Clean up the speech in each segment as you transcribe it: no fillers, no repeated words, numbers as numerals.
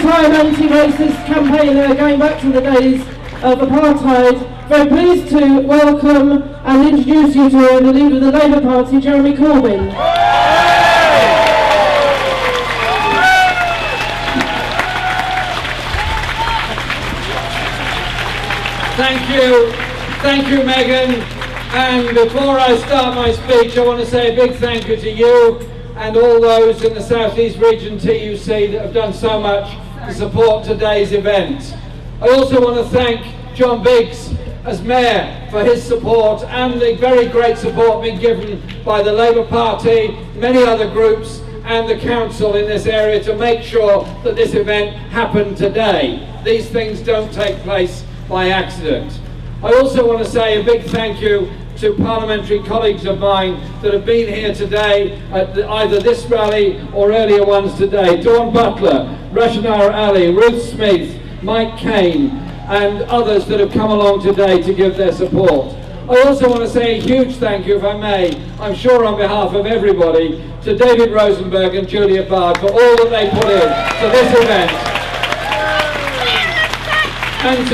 long-time anti-racist campaigner going back to the days of apartheid. Very pleased to welcome and introduce you to the leader of the Labour Party, Jeremy Corbyn. Thank you, Megan. And before I start my speech, I want to say a big thank you to you and all those in the South East Region TUC that have done so much to support today's event. I also want to thank John Biggs as Mayor for his support and the very great support being given by the Labour Party, many other groups and the Council in this area to make sure that this event happened today. These things don't take place by accident. I also want to say a big thank you to parliamentary colleagues of mine that have been here today at either this rally or earlier ones today. Dawn Butler, Rashanara Ali, Ruth Smith, Mike Kane and others that have come along today to give their support. I also want to say a huge thank you, if I may, I'm sure on behalf of everybody, to David Rosenberg and Julia Bard for all that they put in to this event and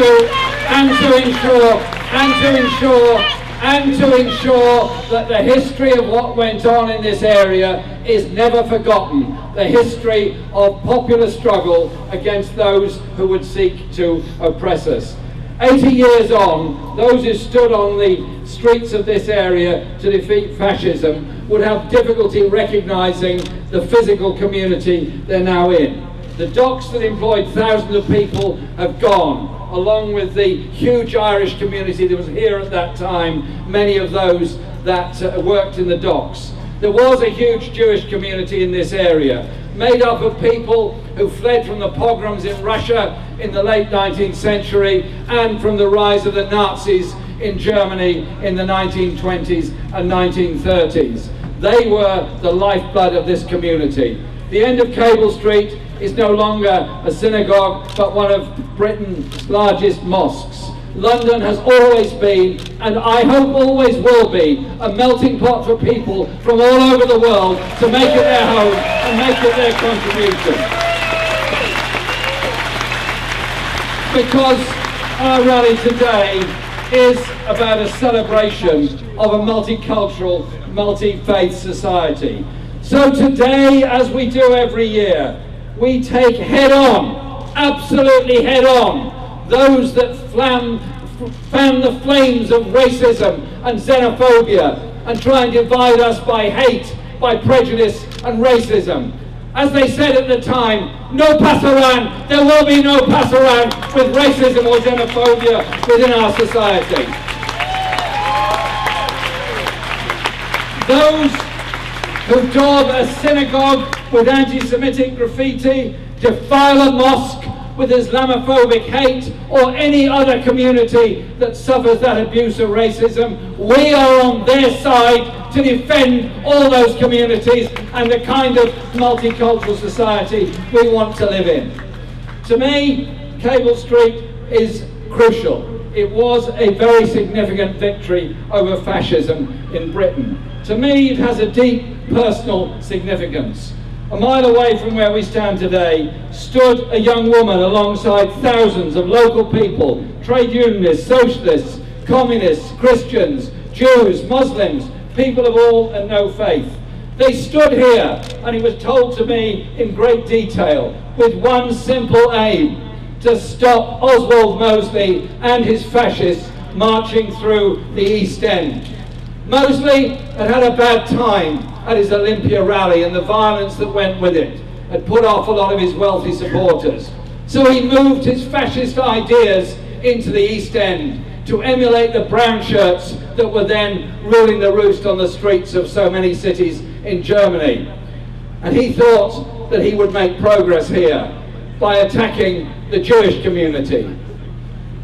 to ensure that the history of what went on in this area is never forgotten. The history of popular struggle against those who would seek to oppress us. 80 years on, those who stood on the streets of this area to defeat fascism would have difficulty recognising the physical community they're now in. The docks that employed thousands of people have gone, along with the huge Irish community that was here at that time, many of those that worked in the docks. There was a huge Jewish community in this area, made up of people who fled from the pogroms in Russia in the late 19th century and from the rise of the Nazis in Germany in the 1920s and 1930s. They were the lifeblood of this community. The end of Cable Street is no longer a synagogue, but one of Britain's largest mosques. London has always been, and I hope always will be, a melting pot for people from all over the world to make it their home and make it their contribution. Because our rally today is about a celebration of a multicultural, multi-faith society. So today, as we do every year, we take head on, absolutely head on, those that fan the flames of racism and xenophobia and try and divide us by hate, by prejudice and racism. As they said at the time, no pass around, there will be no pass around with racism or xenophobia within our society. Those who daub a synagogue with anti-Semitic graffiti, defile a mosque with Islamophobic hate, or any other community that suffers that abuse of racism, we are on their side to defend all those communities and the kind of multicultural society we want to live in. To me, Cable Street is crucial. It was a very significant victory over fascism in Britain. To me, it has a deep personal significance. A mile away from where we stand today stood a young woman alongside thousands of local people, trade unionists, socialists, communists, Christians, Jews, Muslims, people of all and no faith. They stood here, and it was told to me in great detail, with one simple aim: to stop Oswald Mosley and his fascists marching through the East End. Mosley had had a bad time at his Olympia rally, and the violence that went with it had put off a lot of his wealthy supporters. So he moved his fascist ideas into the East End to emulate the brown shirts that were then ruling the roost on the streets of so many cities in Germany. And he thought that he would make progress here by attacking the Jewish community.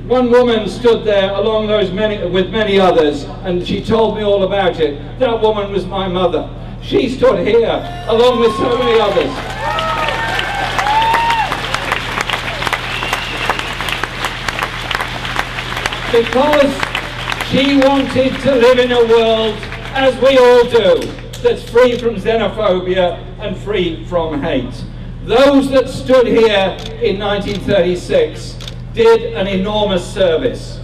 One woman stood there along with many others, and she told me all about it. That woman was my mother. She stood here along with so many others. Because she wanted to live in a world, as we all do, that's free from xenophobia and free from hate. Those that stood here in 1936 did an enormous service.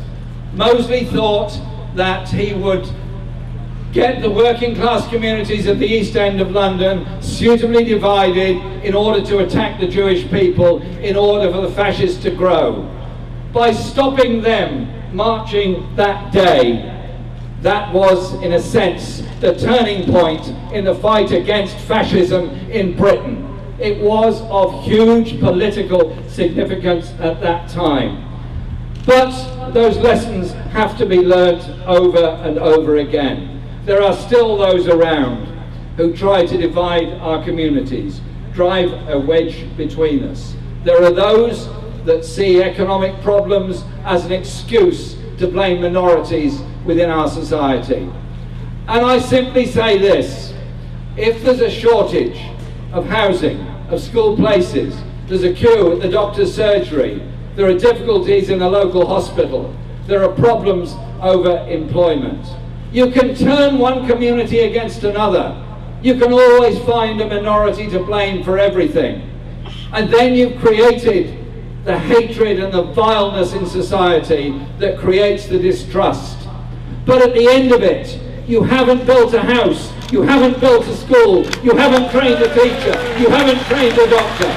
Mosley thought that he would get the working class communities of the East End of London suitably divided in order to attack the Jewish people, in order for the fascists to grow. By stopping them marching that day, that was, in a sense, the turning point in the fight against fascism in Britain. It was of huge political significance at that time. But those lessons have to be learnt over and over again. There are still those around who try to divide our communities, drive a wedge between us. There are those that see economic problems as an excuse to blame minorities within our society. And I simply say this: if there's a shortage of housing, of school places, there's a queue at the doctor's surgery, there are difficulties in a local hospital, there are problems over employment. You can turn one community against another. You can always find a minority to blame for everything. And then you've created the hatred and the vileness in society that creates the distrust. But at the end of it, you haven't built a house, you haven't built a school, you haven't trained a teacher, you haven't trained a doctor.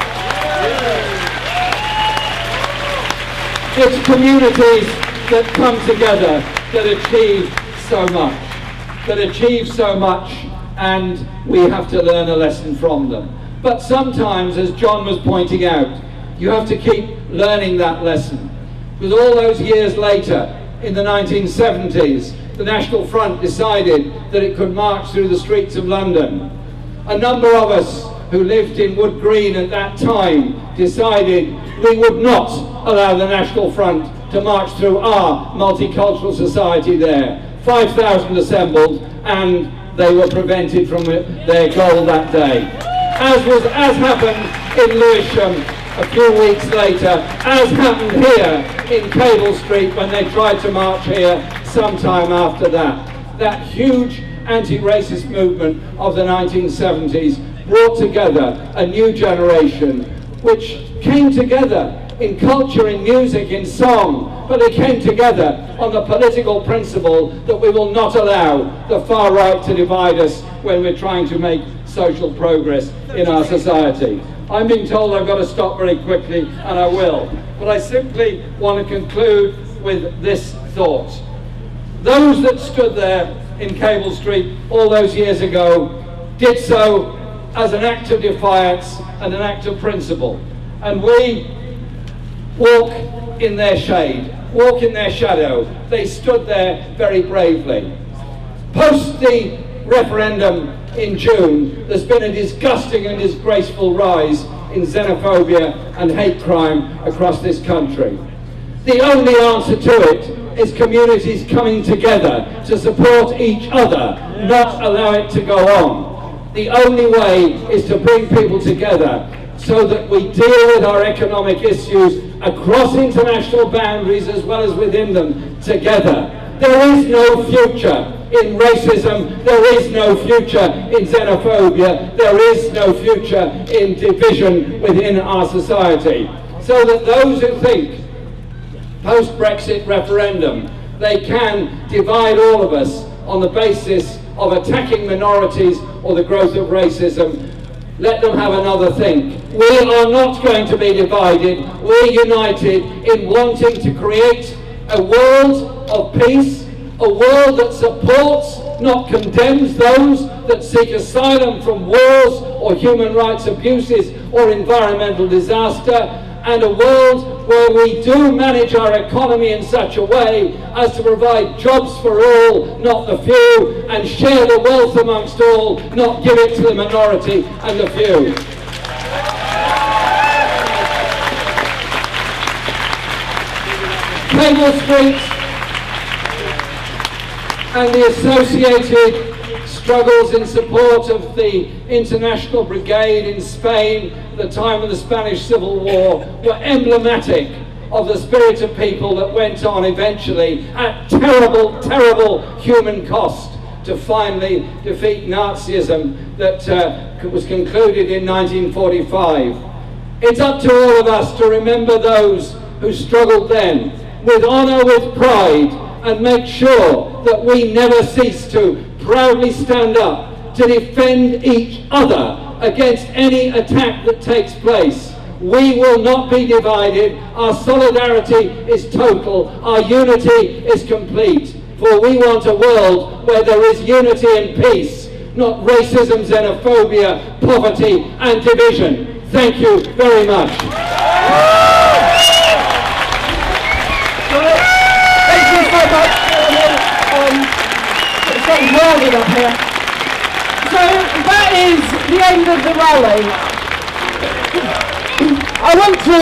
It's communities that come together that achieve so much, and we have to learn a lesson from them. But sometimes, as John was pointing out, you have to keep learning that lesson. Because all those years later, in the 1970s, the National Front decided that it could march through the streets of London. A number of us who lived in Wood Green at that time decided we would not allow the National Front to march through our multicultural society there. 5,000 assembled, and they were prevented from their goal that day. As happened in Lewisham a few weeks later, as happened here in Cable Street when they tried to march here sometime after that. That huge anti-racist movement of the 1970s brought together a new generation which came together in culture, in music, in song, but they came together on the political principle that we will not allow the far right to divide us when we're trying to make social progress in our society. I'm being told I've got to stop very quickly, and I will. But I simply want to conclude with this thought. Those that stood there in Cable Street all those years ago did so as an act of defiance and an act of principle. And we walk in their shade, walk in their shadow. They stood there very bravely. Post the referendum in June, there's been a disgusting and disgraceful rise in xenophobia and hate crime across this country. The only answer to it is communities coming together to support each other, not allow it to go on. The only way is to bring people together so that we deal with our economic issues across international boundaries as well as within them together. There is no future in racism, there is no future in xenophobia, there is no future in division within our society. So that those who think post-Brexit referendum they can divide all of us on the basis of attacking minorities or the growth of racism, let them have another think. We are not going to be divided. We're united in wanting to create a world of peace, a world that supports, not condemns those that seek asylum from wars or human rights abuses or environmental disaster, and a world where we do manage our economy in such a way as to provide jobs for all, not the few, and share the wealth amongst all, not give it to the minority and the few. Cable Street and the associated struggles in support of the International Brigade in Spain at the time of the Spanish Civil War were emblematic of the spirit of people that went on eventually at terrible, terrible human cost to finally defeat Nazism that was concluded in 1945. It's up to all of us to remember those who struggled then, with honour, with pride, and make sure that we never cease to proudly stand up to defend each other against any attack that takes place. We will not be divided. Our solidarity is total. Our unity is complete. For we want a world where there is unity and peace, not racism, xenophobia, poverty and division. Thank you very much. Thank you so much. It's getting rolling up here. So that is the end of the rally. I want to